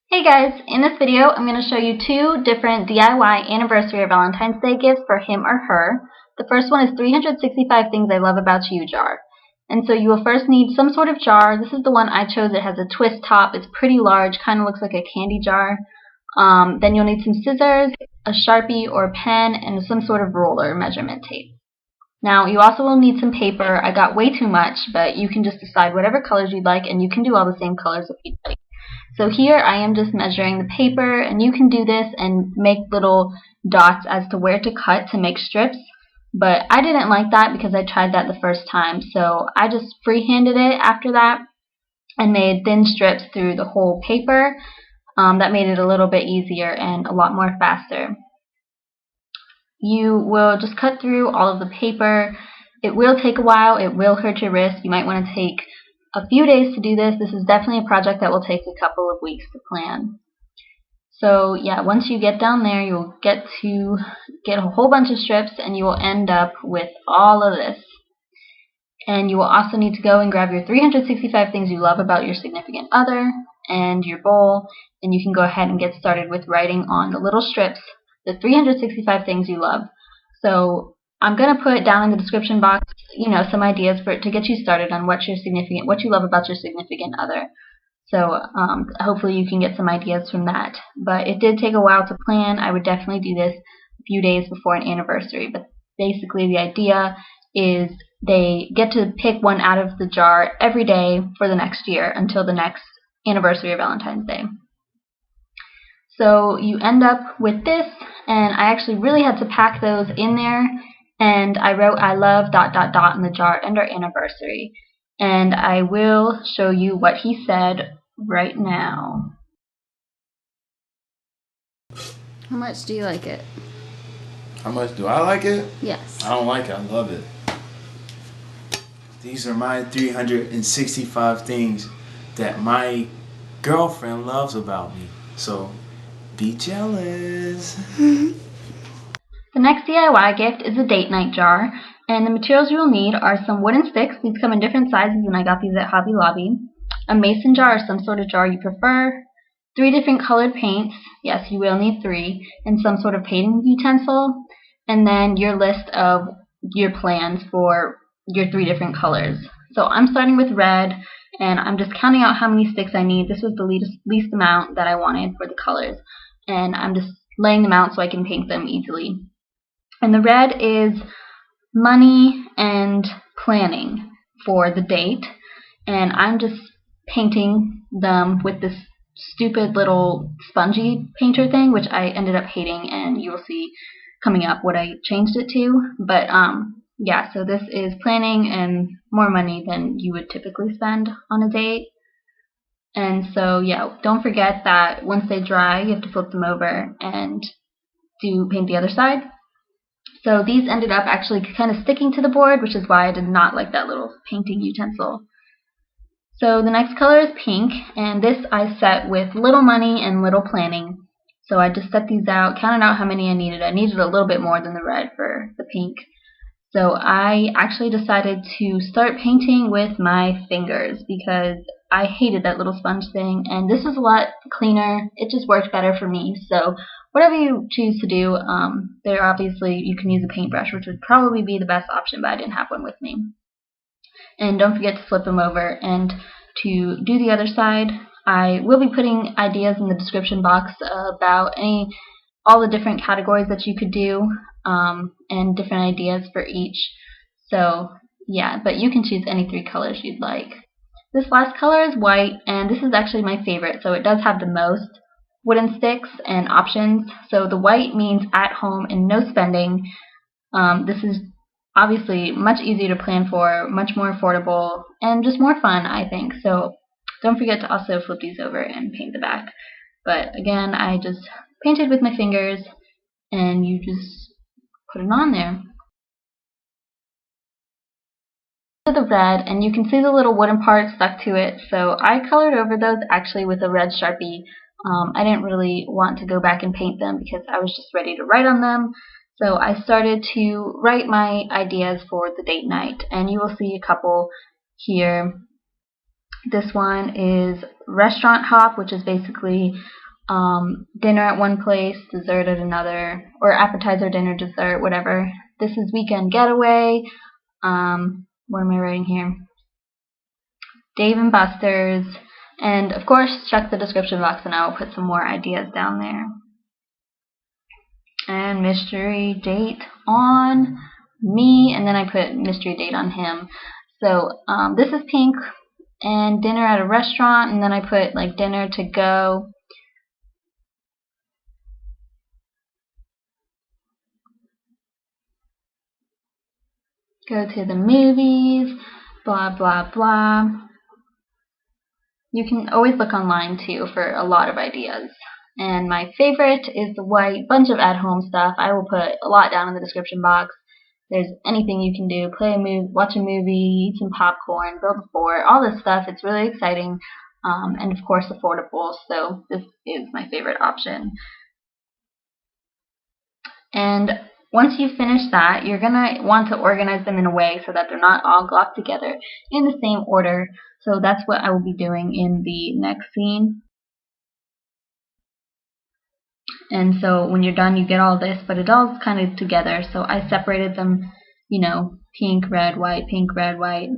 Hey guys, in this video I'm going to show you two different DIY anniversary or Valentine's Day gifts for him or her. The first one is 365 Things I Love About You jar. And so you will first need some sort of jar. This is the one I chose. It has a twist top. It's pretty large, kind of looks like a candy jar. Then you'll need some scissors, a Sharpie or a pen, and some sort of ruler measurement tape. Now you also will need some paper. I got way too much, but you can just decide whatever colors you'd like, and you can do all the same colors if you'd like. So here I am just measuring the paper, and you can do this and make little dots as to where to cut to make strips, but I didn't like that because I tried that the first time, so I just freehanded it after that and made thin strips through the whole paper. That made it a little bit easier and a lot more faster. You will just cut through all of the paper. It will take a while, it will hurt your wrist. You might want to take a few days to do this. This is definitely a project that will take a couple of weeks to plan. So yeah, once you get down there, you'll get a whole bunch of strips, and you will end up with all of this. And you will also need to go and grab your 365 things you love about your significant other and your bowl, and you can go ahead and get started with writing on the little strips the 365 things you love. So I'm going to put down in the description box, some ideas to get you started on what you love about your significant other. So hopefully you can get some ideas from that. But it did take a while to plan. I would definitely do this a few days before an anniversary. But basically the idea is they get to pick one out of the jar every day for the next year until the next anniversary of Valentine's Day. So you end up with this, and I actually really had to pack those in there, and I wrote I love ... in the jar under anniversary, and I will show you what he said right now. How much do you like it? How much do I like it? Yes. I don't like it. I love it. These are my 365 things that my girlfriend loves about me. So be jealous. The next DIY gift is a date night jar, and the materials you will need are some wooden sticks. These come in different sizes, and I got these at Hobby Lobby. A mason jar or some sort of jar you prefer. 3 different colored paints. Yes, you will need 3. And some sort of painting utensil. And then your list of your plans for your 3 different colors. So I'm starting with red, and I'm just counting out how many sticks I need. This was the least amount that I wanted for the colors. And I'm just laying them out so I can paint them easily. And the red is money and planning for the date. And I'm just painting them with this stupid little spongy painter thing, which I ended up hating, and you will see coming up what I changed it to. But yeah, so this is planning and more money than you would typically spend on a date. And so yeah, don't forget that once they dry, you have to flip them over and paint the other side. So these ended up actually kind of sticking to the board, which is why I did not like that little painting utensil. So the next color is pink, and this I set with little money and little planning. So I just set these out, counted out how many I needed. I needed a little bit more than the red for the pink. So I actually decided to start painting with my fingers because I hated that little sponge thing, and this is a lot cleaner. It just worked better for me. So whatever you choose to do, there obviously you can use a paintbrush, which would probably be the best option, but I didn't have one with me. And don't forget to flip them over. And to do the other side, I will be putting ideas in the description box about all the different categories that you could do, and different ideas for each. So yeah, but you can choose any 3 colors you'd like. This last color is white, and this is actually my favorite, so it does have the most wooden sticks and options. So the white means at home and no spending. This is obviously much easier to plan for, much more affordable, and just more fun, I think. So don't forget to also flip these over and paint the back. But again, I just painted with my fingers, and you just put it on there. The red, and you can see the little wooden part stuck to it, so I colored over those actually with a red Sharpie. I didn't really want to go back and paint them because I was just ready to write on them. So I started to write my ideas for the date night, and you will see a couple here. This one is restaurant hop, which is basically dinner at one place, dessert at another, or appetizer, dinner, dessert, whatever. This is weekend getaway. What am I writing here? Dave and Buster's, and of course check the description box and I will put some more ideas down there. And mystery date on me, and then I put mystery date on him. So this is pink, and dinner at a restaurant, and then I put like dinner to go. Go to the movies, blah blah blah. You can always look online too for a lot of ideas. And my favorite is the white, bunch of at-home stuff. I will put a lot down in the description box. There's anything you can do. Play a movie, watch a movie, eat some popcorn, build a fort, all this stuff. It's really exciting, and of course affordable, so this is my favorite option. And once you finish that, you're going to want to organize them in a way so that they're not all glopped together in the same order. So that's what I will be doing in the next scene. And so when you're done, you get all this, but it all kind of together. So I separated them, you know, pink, red, white,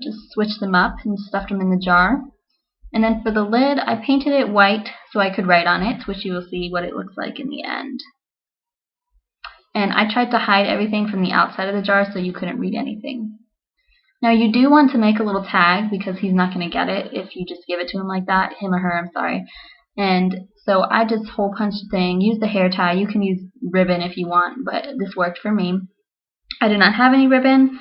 just switched them up and stuffed them in the jar. And then for the lid, I painted it white so I could write on it, which you will see what it looks like in the end. And I tried to hide everything from the outside of the jar so you couldn't read anything. Now you do want to make a little tag because he's not going to get it if you just give it to him like that, him or her, I'm sorry. And so I just hole punched the thing, use the hair tie. You can use ribbon if you want, but this worked for me. I did not have any ribbon,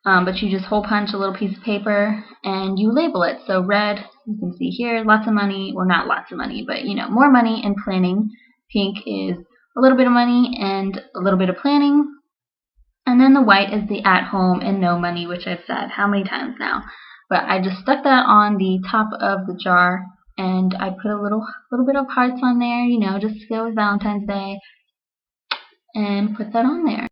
but you just hole punch a little piece of paper and you label it. So red, you can see here, lots of money, well not lots of money, but you know, more money and planning. Pink is a little bit of money and a little bit of planning. And then the white is the at home and no money, which I've said how many times now. But I just stuck that on the top of the jar. And I put a little bit of hearts on there, you know, just to go with Valentine's Day, and put that on there.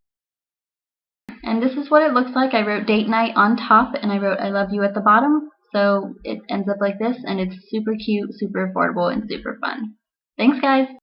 And this is what it looks like. I wrote date night on top, and I wrote I love you at the bottom. So it ends up like this, and it's super cute, super affordable, and super fun. Thanks, guys.